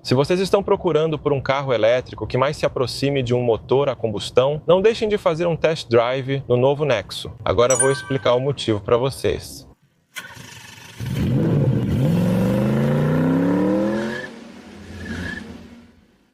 Se vocês estão procurando por um carro elétrico que mais se aproxime de um motor a combustão, não deixem de fazer um test drive no novo Nexo. Agora vou explicar o motivo para vocês.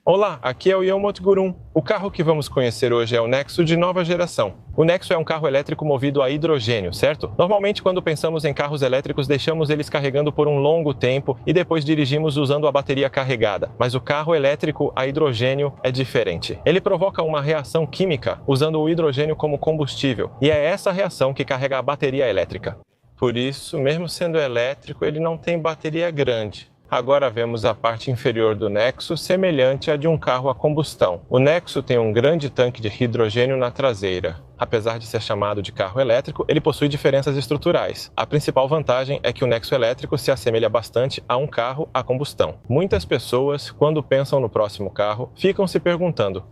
Olá, aqui é o Yomot Gurum. O carro que vamos conhecer hoje é o Nexo de nova geração. O Nexo é um carro elétrico movido a hidrogênio, certo? Normalmente, quando pensamos em carros elétricos, deixamos eles carregando por um longo tempo e depois dirigimos usando a bateria carregada. Mas o carro elétrico a hidrogênio é diferente. Ele provoca uma reação química usando o hidrogênio como combustível, e é essa reação que carrega a bateria elétrica. Por isso, mesmo sendo elétrico, ele não tem bateria grande. Agora vemos a parte inferior do Nexo semelhante à de um carro a combustão. O Nexo tem um grande tanque de hidrogênio na traseira. Apesar de ser chamado de carro elétrico, ele possui diferenças estruturais. A principal vantagem é que o Nexo elétrico se assemelha bastante a um carro a combustão. Muitas pessoas, quando pensam no próximo carro, ficam se perguntando: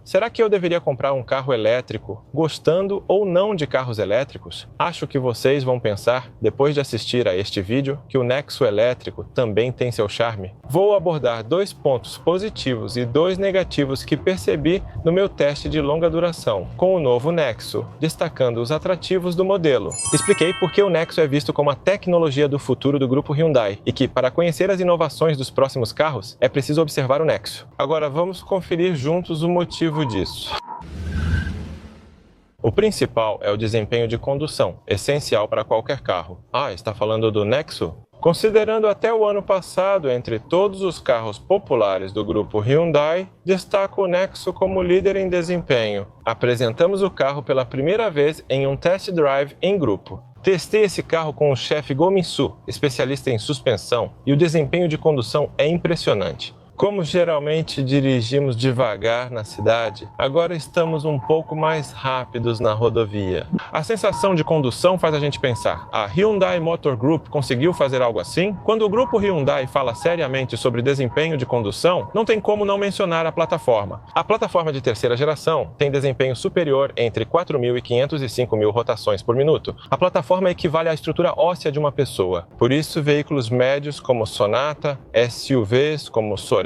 será que eu deveria comprar um carro elétrico, gostando ou não de carros elétricos? Acho que vocês vão pensar, depois de assistir a este vídeo, que o Nexo elétrico também tem seu charme. Vou abordar 2 pontos positivos e 2 negativos que percebi no meu teste de longa duração com o novo Nexo, destacando os atrativos do modelo. Expliquei por que o Nexo é visto como a tecnologia do futuro do grupo Hyundai e que, para conhecer as inovações dos próximos carros, é preciso observar o Nexo. Agora vamos conferir juntos o motivo disso. O principal é o desempenho de condução, essencial para qualquer carro. Está falando do Nexo? Considerando até o ano passado, entre todos os carros populares do grupo Hyundai, destaco o Nexo como líder em desempenho. Apresentamos o carro pela primeira vez em um test drive em grupo. Testei esse carro com o chefe Gominsu, especialista em suspensão, e o desempenho de condução é impressionante. Como geralmente dirigimos devagar na cidade, agora estamos um pouco mais rápidos na rodovia. A sensação de condução faz a gente pensar: a Hyundai Motor Group conseguiu fazer algo assim? Quando o grupo Hyundai fala seriamente sobre desempenho de condução, não tem como não mencionar a plataforma. A plataforma de terceira geração tem desempenho superior entre 4.500 e 5.000 rotações por minuto. A plataforma equivale à estrutura óssea de uma pessoa. Por isso, veículos médios como Sonata, SUVs como Sorento,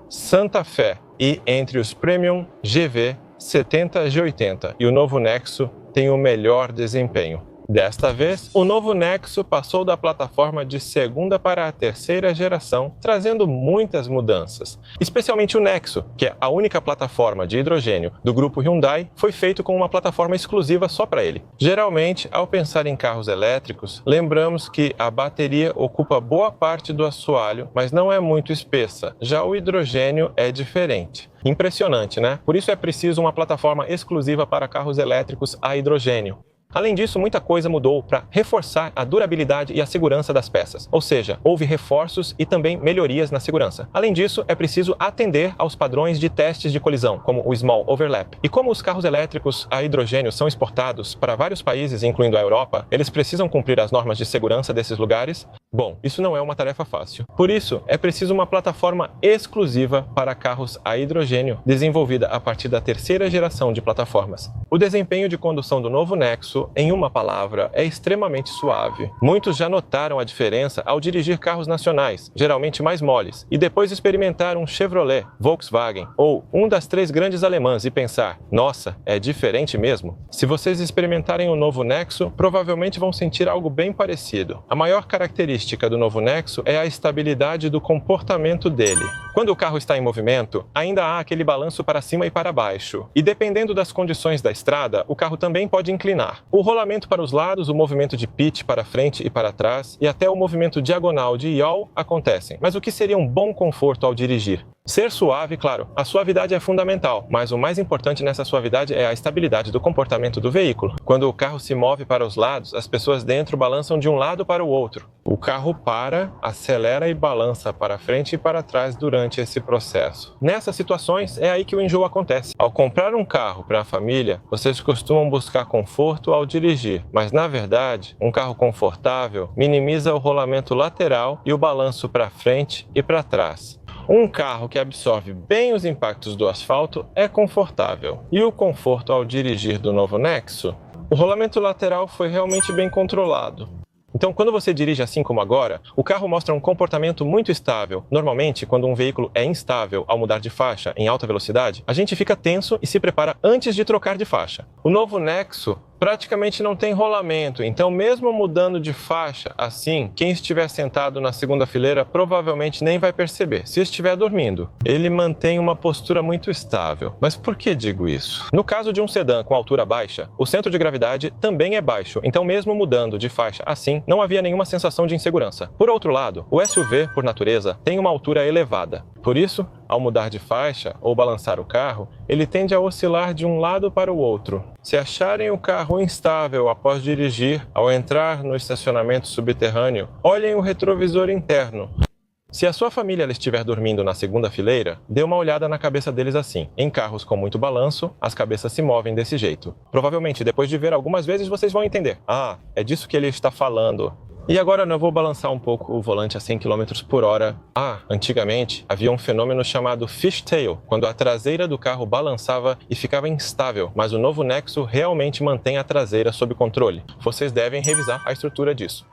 Santa Fé e, entre os Premium, GV 70 G80 e o novo Nexo tem o melhor desempenho. Desta vez, o novo Nexo passou da plataforma de segunda para a terceira geração, trazendo muitas mudanças. Especialmente o Nexo, que é a única plataforma de hidrogênio do grupo Hyundai, foi feito com uma plataforma exclusiva só para ele. Geralmente, ao pensar em carros elétricos, lembramos que a bateria ocupa boa parte do assoalho, mas não é muito espessa. Já o hidrogênio é diferente. Impressionante, né? Por isso é preciso uma plataforma exclusiva para carros elétricos a hidrogênio. Além disso, muita coisa mudou para reforçar a durabilidade e a segurança das peças. Ou seja, houve reforços e também melhorias na segurança. Além disso, é preciso atender aos padrões de testes de colisão, como o Small Overlap. E como os carros elétricos a hidrogênio são exportados para vários países, incluindo a Europa, eles precisam cumprir as normas de segurança desses lugares. Bom, isso não é uma tarefa fácil. Por isso, é preciso uma plataforma exclusiva para carros a hidrogênio, desenvolvida a partir da terceira geração de plataformas. O desempenho de condução do novo Nexo, em uma palavra, é extremamente suave. Muitos já notaram a diferença ao dirigir carros nacionais, geralmente mais moles, e depois experimentar um Chevrolet, Volkswagen ou um das 3 grandes alemãs e pensar: nossa, é diferente mesmo? Se vocês experimentarem o novo Nexo, provavelmente vão sentir algo bem parecido. A maior característica do novo Nexo é a estabilidade do comportamento dele. Quando o carro está em movimento, ainda há aquele balanço para cima e para baixo. E dependendo das condições da estrada, o carro também pode inclinar. O rolamento para os lados, o movimento de pitch para frente e para trás, e até o movimento diagonal de yaw acontecem. Mas o que seria um bom conforto ao dirigir? Ser suave, claro, a suavidade é fundamental, mas o mais importante nessa suavidade é a estabilidade do comportamento do veículo. Quando o carro se move para os lados, as pessoas dentro balançam de um lado para o outro. O carro para, acelera e balança para frente e para trás durante esse processo. Nessas situações, é aí que o enjoo acontece. Ao comprar um carro para a família, vocês costumam buscar conforto ao dirigir, mas na verdade, um carro confortável minimiza o rolamento lateral e o balanço para frente e para trás. Um carro que absorve bem os impactos do asfalto é confortável. E o conforto ao dirigir do novo Nexo? O rolamento lateral foi realmente bem controlado. Então, quando você dirige assim como agora, o carro mostra um comportamento muito estável. Normalmente, quando um veículo é instável ao mudar de faixa em alta velocidade, a gente fica tenso e se prepara antes de trocar de faixa. O novo Nexo praticamente não tem rolamento, então mesmo mudando de faixa assim, quem estiver sentado na segunda fileira provavelmente nem vai perceber, se estiver dormindo. Ele mantém uma postura muito estável. Mas por que digo isso? No caso de um sedã com altura baixa, o centro de gravidade também é baixo, então mesmo mudando de faixa assim, não havia nenhuma sensação de insegurança. Por outro lado, o SUV, por natureza, tem uma altura elevada. Por isso, ao mudar de faixa ou balançar o carro, ele tende a oscilar de um lado para o outro. Se acharem o carro instável após dirigir, ao entrar no estacionamento subterrâneo, olhem o retrovisor interno. Se a sua família estiver dormindo na segunda fileira, dê uma olhada na cabeça deles assim. Em carros com muito balanço, as cabeças se movem desse jeito. Provavelmente, depois de ver algumas vezes, vocês vão entender. Ah, é disso que ele está falando. E agora eu vou balançar um pouco o volante a 100 km por hora. Antigamente havia um fenômeno chamado fishtail, quando a traseira do carro balançava e ficava instável, mas o novo Nexo realmente mantém a traseira sob controle. Vocês devem revisar a estrutura disso.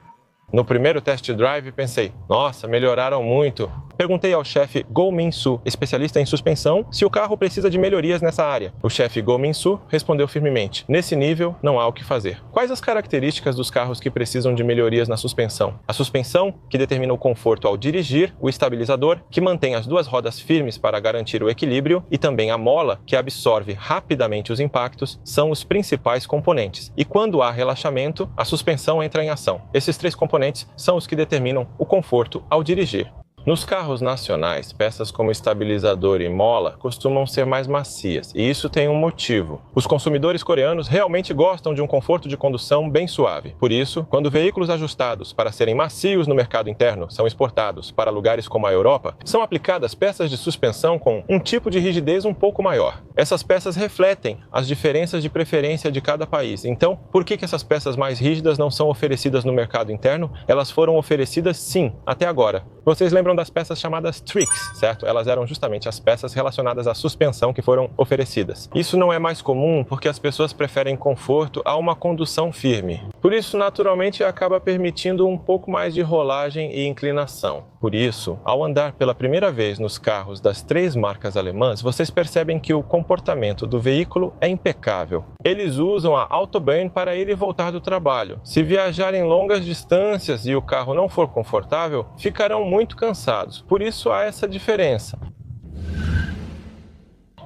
No primeiro test drive pensei, nossa, melhoraram muito. Perguntei ao chefe Go Min-soo, especialista em suspensão, se o carro precisa de melhorias nessa área. O chefe Go Min-soo respondeu firmemente, nesse nível não há o que fazer. Quais as características dos carros que precisam de melhorias na suspensão? A suspensão, que determina o conforto ao dirigir, o estabilizador, que mantém as duas rodas firmes para garantir o equilíbrio, e também a mola, que absorve rapidamente os impactos, são os principais componentes. E quando há relaxamento, a suspensão entra em ação. Esses três componentes são os que determinam o conforto ao dirigir. Nos carros nacionais, peças como estabilizador e mola costumam ser mais macias, e isso tem um motivo. Os consumidores coreanos realmente gostam de um conforto de condução bem suave. Por isso, quando veículos ajustados para serem macios no mercado interno são exportados para lugares como a Europa, são aplicadas peças de suspensão com um tipo de rigidez um pouco maior. Essas peças refletem as diferenças de preferência de cada país. Então, por que essas peças mais rígidas não são oferecidas no mercado interno? Elas foram oferecidas sim, até agora. Vocês lembram das peças chamadas tricks, certo? Elas eram justamente as peças relacionadas à suspensão que foram oferecidas. Isso não é mais comum porque as pessoas preferem conforto a uma condução firme. Por isso, naturalmente, acaba permitindo um pouco mais de rolagem e inclinação. Por isso, ao andar pela primeira vez nos carros das três marcas alemãs, vocês percebem que o comportamento do veículo é impecável. Eles usam a Autobahn para ir e voltar do trabalho. Se viajarem longas distâncias e o carro não for confortável, ficarão muito cansados. Por isso há essa diferença.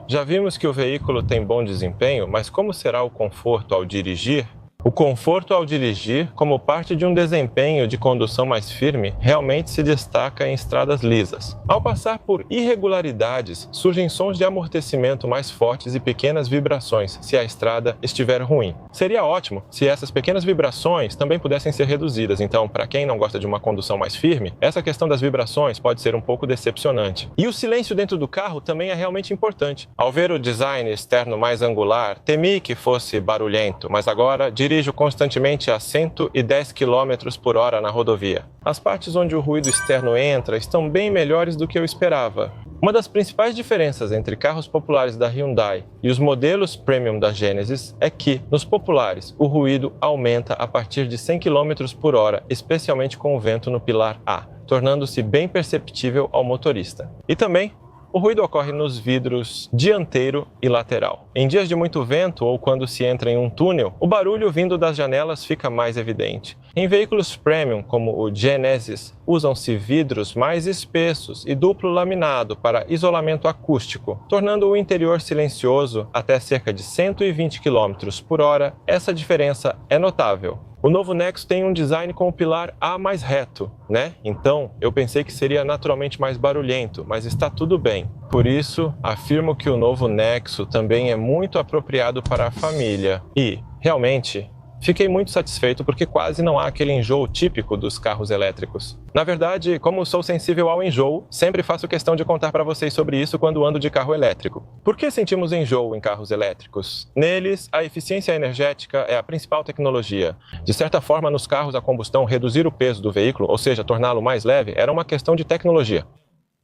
Já vimos que o veículo tem bom desempenho, mas como será o conforto ao dirigir? O conforto ao dirigir, como parte de um desempenho de condução mais firme, realmente se destaca em estradas lisas. Ao passar por irregularidades, surgem sons de amortecimento mais fortes e pequenas vibrações, se a estrada estiver ruim. Seria ótimo se essas pequenas vibrações também pudessem ser reduzidas, então, para quem não gosta de uma condução mais firme, essa questão das vibrações pode ser um pouco decepcionante. E o silêncio dentro do carro também é realmente importante. Ao ver o design externo mais angular, temi que fosse barulhento, mas agora dirijo constantemente a 110 km por hora na rodovia. As partes onde o ruído externo entra estão bem melhores do que eu esperava. Uma das principais diferenças entre carros populares da Hyundai e os modelos premium da Genesis é que, nos populares, o ruído aumenta a partir de 100 km por hora, especialmente com o vento no pilar A, tornando-se bem perceptível ao motorista. E também, o ruído ocorre nos vidros dianteiro e lateral. Em dias de muito vento ou quando se entra em um túnel, o barulho vindo das janelas fica mais evidente. Em veículos premium, como o Genesis, usam-se vidros mais espessos e duplo laminado para isolamento acústico, tornando o interior silencioso até cerca de 120 km por hora. Essa diferença é notável. O novo Nexo tem um design com o pilar A mais reto, né? Então, eu pensei que seria naturalmente mais barulhento, mas está tudo bem. Por isso, afirmo que o novo Nexo também é muito apropriado para a família. E, realmente, fiquei muito satisfeito porque quase não há aquele enjoo típico dos carros elétricos. Na verdade, como sou sensível ao enjoo, sempre faço questão de contar para vocês sobre isso quando ando de carro elétrico. Por que sentimos enjoo em carros elétricos? Neles, a eficiência energética é a principal tecnologia. De certa forma, nos carros a combustão, reduzir o peso do veículo, ou seja, torná-lo mais leve, era uma questão de tecnologia.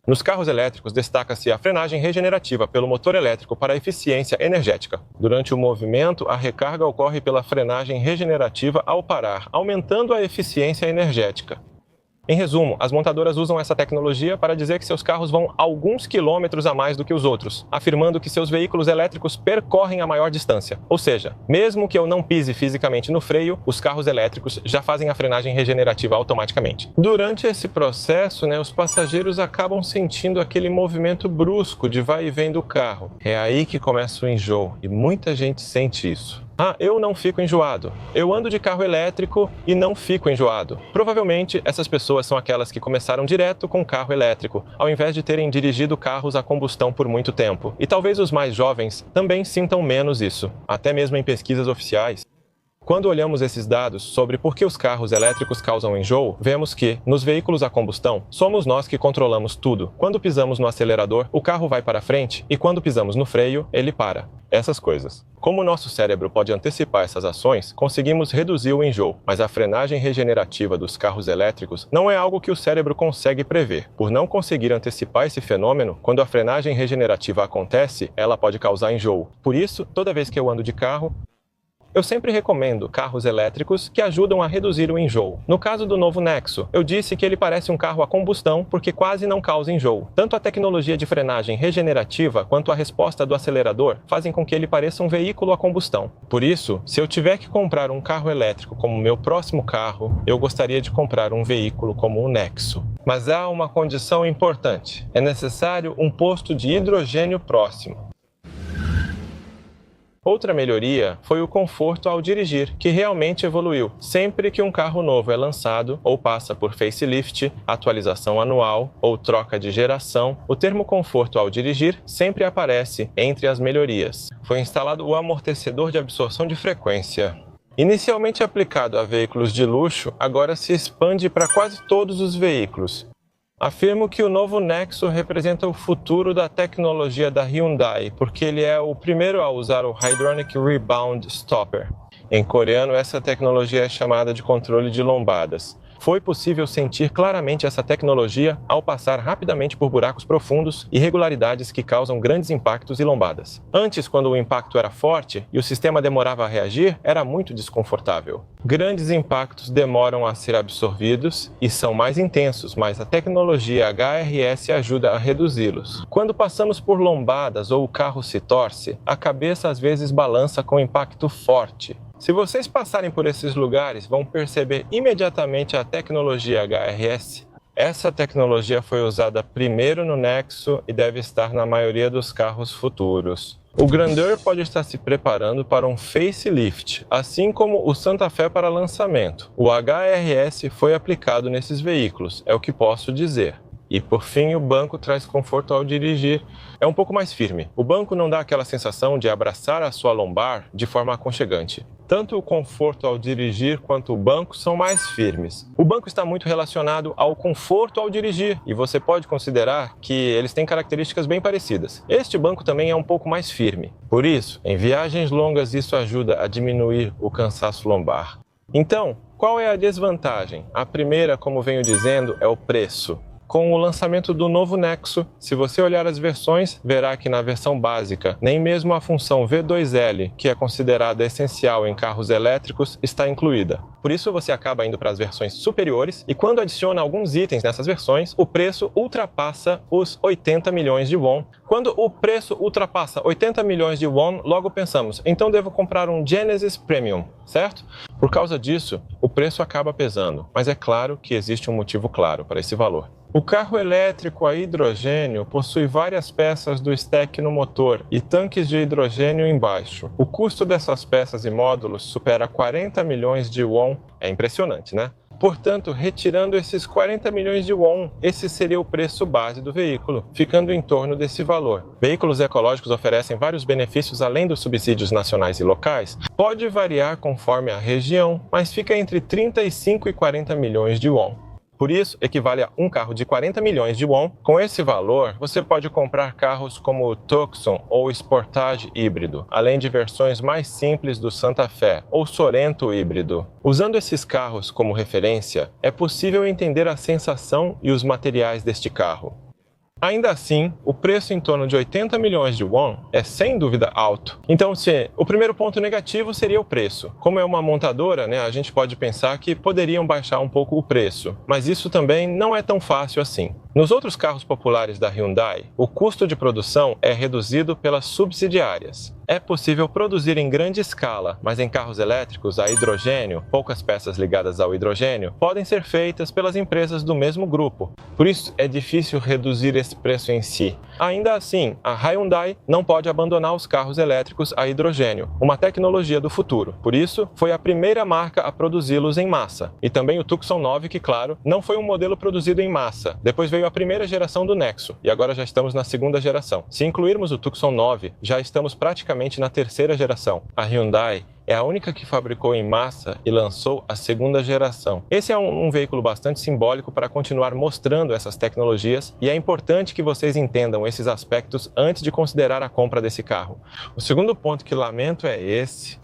Nos carros elétricos, destaca-se a frenagem regenerativa pelo motor elétrico para a eficiência energética. Durante o movimento, a recarga ocorre pela frenagem regenerativa ao parar, aumentando a eficiência energética. Em resumo, as montadoras usam essa tecnologia para dizer que seus carros vão alguns quilômetros a mais do que os outros, afirmando que seus veículos elétricos percorrem a maior distância. Ou seja, mesmo que eu não pise fisicamente no freio, os carros elétricos já fazem a frenagem regenerativa automaticamente. Durante esse processo, os passageiros acabam sentindo aquele movimento brusco de vai e vem do carro. É aí que começa o enjoo, e muita gente sente isso. Eu não fico enjoado. Eu ando de carro elétrico e não fico enjoado. Provavelmente, essas pessoas são aquelas que começaram direto com carro elétrico, ao invés de terem dirigido carros a combustão por muito tempo. E talvez os mais jovens também sintam menos isso, até mesmo em pesquisas oficiais. Quando olhamos esses dados sobre por que os carros elétricos causam enjoo, vemos que, nos veículos a combustão, somos nós que controlamos tudo. Quando pisamos no acelerador, o carro vai para frente e quando pisamos no freio, ele para. Essas coisas. Como o nosso cérebro pode antecipar essas ações, conseguimos reduzir o enjoo, mas a frenagem regenerativa dos carros elétricos não é algo que o cérebro consegue prever. Por não conseguir antecipar esse fenômeno, quando a frenagem regenerativa acontece, ela pode causar enjoo. Por isso, toda vez que eu ando de carro, eu sempre recomendo carros elétricos que ajudam a reduzir o enjoo. No caso do novo Nexo, eu disse que ele parece um carro a combustão porque quase não causa enjoo. Tanto a tecnologia de frenagem regenerativa quanto a resposta do acelerador fazem com que ele pareça um veículo a combustão. Por isso, se eu tiver que comprar um carro elétrico como meu próximo carro, eu gostaria de comprar um veículo como o Nexo. Mas há uma condição importante. É necessário um posto de hidrogênio próximo. Outra melhoria foi o conforto ao dirigir, que realmente evoluiu. Sempre que um carro novo é lançado, ou passa por facelift, atualização anual ou troca de geração, o termo conforto ao dirigir sempre aparece entre as melhorias. Foi instalado o amortecedor de absorção de frequência. Inicialmente aplicado a veículos de luxo, agora se expande para quase todos os veículos. Afirmo que o novo Nexo representa o futuro da tecnologia da Hyundai, porque ele é o primeiro a usar o Hydronic Rebound Stopper. Em coreano, essa tecnologia é chamada de controle de lombadas. Foi possível sentir claramente essa tecnologia ao passar rapidamente por buracos profundos e irregularidades que causam grandes impactos e lombadas. Antes, quando o impacto era forte e o sistema demorava a reagir, era muito desconfortável. Grandes impactos demoram a ser absorvidos e são mais intensos, mas a tecnologia HRS ajuda a reduzi-los. Quando passamos por lombadas ou o carro se torce, a cabeça às vezes balança com impacto forte. Se vocês passarem por esses lugares, vão perceber imediatamente a tecnologia HRS. Essa tecnologia foi usada primeiro no Nexo e deve estar na maioria dos carros futuros. O Grandeur pode estar se preparando para um facelift, assim como o Santa Fe para lançamento. O HRS foi aplicado nesses veículos, é o que posso dizer. E por fim, o banco traz conforto ao dirigir. É um pouco mais firme. O banco não dá aquela sensação de abraçar a sua lombar de forma aconchegante. Tanto o conforto ao dirigir quanto o banco são mais firmes. O banco está muito relacionado ao conforto ao dirigir e você pode considerar que eles têm características bem parecidas. Este banco também é um pouco mais firme. Por isso, em viagens longas isso ajuda a diminuir o cansaço lombar. Então, qual é a desvantagem? A primeira, como venho dizendo, é o preço. Com o lançamento do novo Nexo, se você olhar as versões, verá que na versão básica, nem mesmo a função V2L, que é considerada essencial em carros elétricos, está incluída. Por isso você acaba indo para as versões superiores e quando adiciona alguns itens nessas versões, o preço ultrapassa os 80 milhões de won. Quando o preço ultrapassa 80 milhões de won, logo pensamos, então devo comprar um Genesis Premium, certo? Por causa disso, o preço acaba pesando, mas é claro que existe um motivo claro para esse valor. O carro elétrico a hidrogênio possui várias peças do stack no motor e tanques de hidrogênio embaixo. O custo dessas peças e módulos supera 40 milhões de won. É impressionante, né? Portanto, retirando esses 40 milhões de won, esse seria o preço base do veículo, ficando em torno desse valor. Veículos ecológicos oferecem vários benefícios além dos subsídios nacionais e locais. Pode variar conforme a região, mas fica entre 35 e 40 milhões de won. Por isso, equivale a um carro de 40 milhões de won. Com esse valor, você pode comprar carros como o Tucson ou Sportage híbrido, além de versões mais simples do Santa Fe ou Sorento híbrido. Usando esses carros como referência, é possível entender a sensação e os materiais deste carro. Ainda assim, o preço em torno de 80 milhões de won é sem dúvida alto. Então, o primeiro ponto negativo seria o preço. Como é uma montadora, a gente pode pensar que poderiam baixar um pouco o preço, mas isso também não é tão fácil assim. Nos outros carros populares da Hyundai, o custo de produção é reduzido pelas subsidiárias. É possível produzir em grande escala, mas em carros elétricos a hidrogênio, poucas peças ligadas ao hidrogênio, podem ser feitas pelas empresas do mesmo grupo. Por isso é difícil reduzir esse preço em si. Ainda assim, a Hyundai não pode abandonar os carros elétricos a hidrogênio, uma tecnologia do futuro. Por isso, foi a primeira marca a produzi-los em massa. E também o Tucson 9, que claro, não foi um modelo produzido em massa. Depois veio a primeira geração do Nexo, e agora já estamos na segunda geração. Se incluirmos o Tucson 9, já estamos praticamente na terceira geração. A Hyundai é a única que fabricou em massa e lançou a segunda geração. Esse é um veículo bastante simbólico para continuar mostrando essas tecnologias, e é importante que vocês entendam esses aspectos antes de considerar a compra desse carro. O segundo ponto que lamento é esse.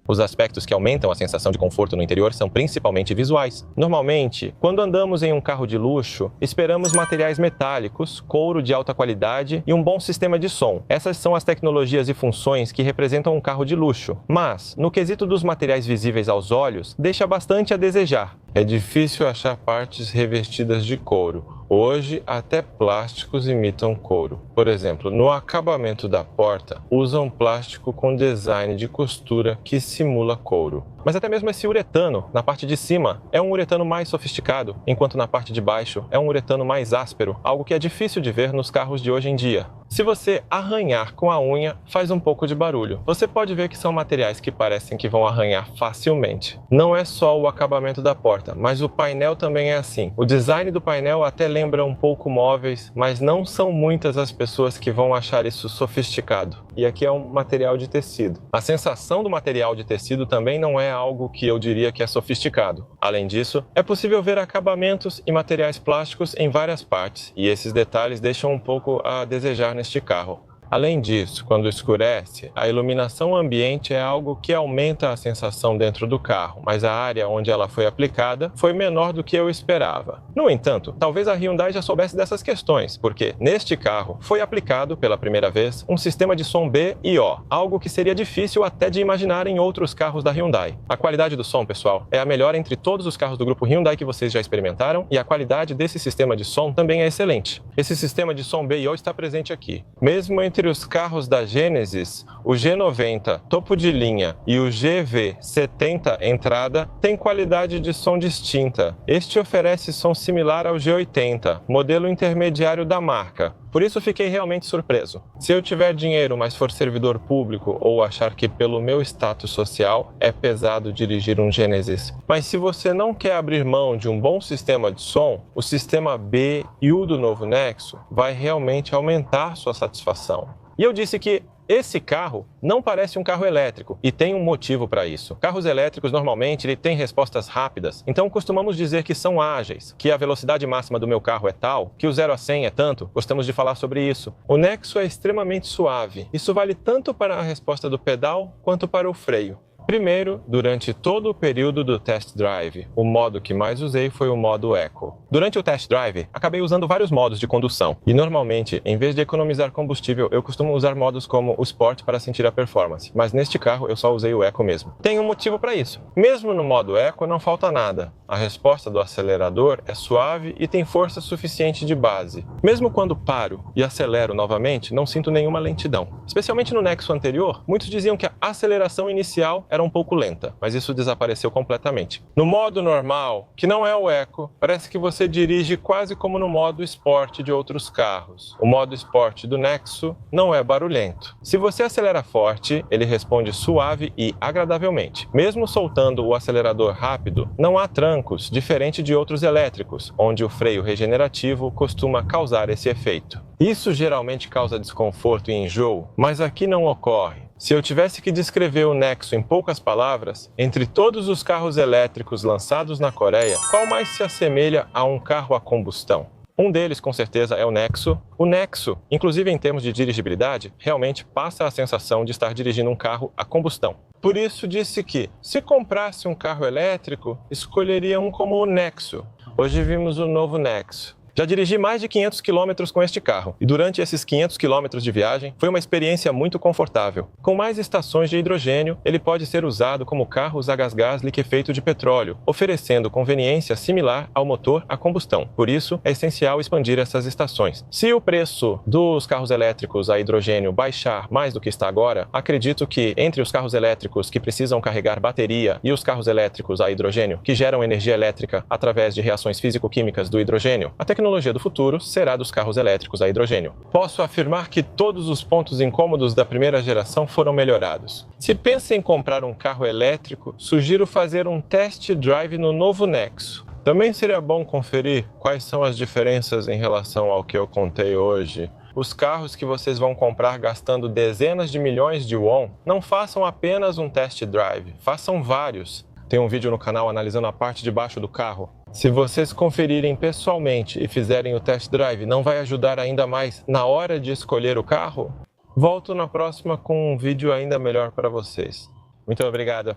Os aspectos que aumentam a sensação de conforto no interior são principalmente visuais. Normalmente, quando andamos em um carro de luxo, esperamos materiais metálicos, couro de alta qualidade e um bom sistema de som. Essas são as tecnologias e funções que representam um carro de luxo. Mas, no quesito dos materiais visíveis aos olhos, deixa bastante a desejar. É difícil achar partes revestidas de couro. Hoje, até plásticos imitam couro. Por exemplo, no acabamento da porta, usam plástico com design de costura que simula couro. Mas até mesmo esse uretano, na parte de cima, é um uretano mais sofisticado, enquanto na parte de baixo é um uretano mais áspero, algo que é difícil de ver nos carros de hoje em dia. Se você arranhar com a unha, faz um pouco de barulho. Você pode ver que são materiais que parecem que vão arranhar facilmente. Não é só o acabamento da porta, mas o painel também é assim. O design do painel até lembra um pouco móveis, mas não são muitas as pessoas que vão achar isso sofisticado. E aqui é um material de tecido. A sensação do material de tecido também não é algo que eu diria que é sofisticado. Além disso, é possível ver acabamentos e materiais plásticos em várias partes, e esses detalhes deixam um pouco a desejar neste carro. Além disso, quando escurece, a iluminação ambiente é algo que aumenta a sensação dentro do carro, mas a área onde ela foi aplicada foi menor do que eu esperava. No entanto, talvez a Hyundai já soubesse dessas questões, porque neste carro foi aplicado pela primeira vez um sistema de som B e O, algo que seria difícil até de imaginar em outros carros da Hyundai. A qualidade do som, pessoal, é a melhor entre todos os carros do grupo Hyundai que vocês já experimentaram, e a qualidade desse sistema de som também é excelente. Esse sistema de som B e O está presente aqui. Mesmo entre os carros da Genesis, o G90 topo de linha e o GV70 entrada têm qualidade de som distinta. Este oferece som similar ao G80, modelo intermediário da marca. Por isso fiquei realmente surpreso. Se eu tiver dinheiro, mas for servidor público ou achar que pelo meu status social é pesado dirigir um Genesis. Mas se você não quer abrir mão de um bom sistema de som, o sistema B e o do novo Nexo vai realmente aumentar sua satisfação. E eu disse que esse carro não parece um carro elétrico, e tem um motivo para isso. Carros elétricos normalmente têm respostas rápidas, então costumamos dizer que são ágeis, que a velocidade máxima do meu carro é tal, que o 0 a 100 é tanto, gostamos de falar sobre isso. O Nexo é extremamente suave. Isso vale tanto para a resposta do pedal quanto para o freio. Primeiro, durante todo o período do test drive, o modo que mais usei foi o modo Eco. Durante o test drive, acabei usando vários modos de condução, e normalmente, em vez de economizar combustível, eu costumo usar modos como o Sport para sentir a performance, mas neste carro eu só usei o Eco mesmo. Tem um motivo para isso. Mesmo no modo Eco não falta nada. A resposta do acelerador é suave e tem força suficiente de base. Mesmo quando paro e acelero novamente, não sinto nenhuma lentidão. Especialmente no Nexo anterior, muitos diziam que a aceleração inicial era um pouco lenta, mas isso desapareceu completamente. No modo normal, que não é o Eco, parece que você dirige quase como no modo Sport de outros carros. O modo Sport do Nexo não é barulhento. Se você acelera forte, ele responde suave e agradavelmente. Mesmo soltando o acelerador rápido, não há trancos, diferente de outros elétricos, onde o freio regenerativo costuma causar esse efeito. Isso geralmente causa desconforto e enjoo, mas aqui não ocorre. Se eu tivesse que descrever o Nexo em poucas palavras, entre todos os carros elétricos lançados na Coreia, qual mais se assemelha a um carro a combustão? Um deles, com certeza, é o Nexo. O Nexo, inclusive em termos de dirigibilidade, realmente passa a sensação de estar dirigindo um carro a combustão. Por isso disse que, se comprasse um carro elétrico, escolheria um como o Nexo. Hoje vimos o novo Nexo. Já dirigi mais de 500 quilômetros com este carro, e durante esses 500 quilômetros de viagem, foi uma experiência muito confortável. Com mais estações de hidrogênio, ele pode ser usado como carros a gás liquefeito de petróleo, oferecendo conveniência similar ao motor a combustão. Por isso, é essencial expandir essas estações. Se o preço dos carros elétricos a hidrogênio baixar mais do que está agora, acredito que entre os carros elétricos que precisam carregar bateria e os carros elétricos a hidrogênio, que geram energia elétrica através de reações físico-químicas do hidrogênio, a tecnologia do futuro será dos carros elétricos a hidrogênio. Posso afirmar que todos os pontos incômodos da primeira geração foram melhorados. Se pensa em comprar um carro elétrico, sugiro fazer um test drive no novo Nexo. Também seria bom conferir quais são as diferenças em relação ao que eu contei hoje. Os carros que vocês vão comprar gastando dezenas de milhões de won, não façam apenas um test drive, façam vários. Tem um vídeo no canal analisando a parte de baixo do carro. Se vocês conferirem pessoalmente e fizerem o test drive, não vai ajudar ainda mais na hora de escolher o carro? Volto na próxima com um vídeo ainda melhor para vocês. Muito obrigado!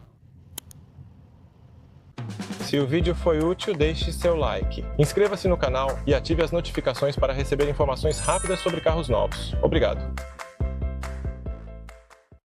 Se o vídeo foi útil, deixe seu like. Inscreva-se no canal e ative as notificações para receber informações rápidas sobre carros novos. Obrigado!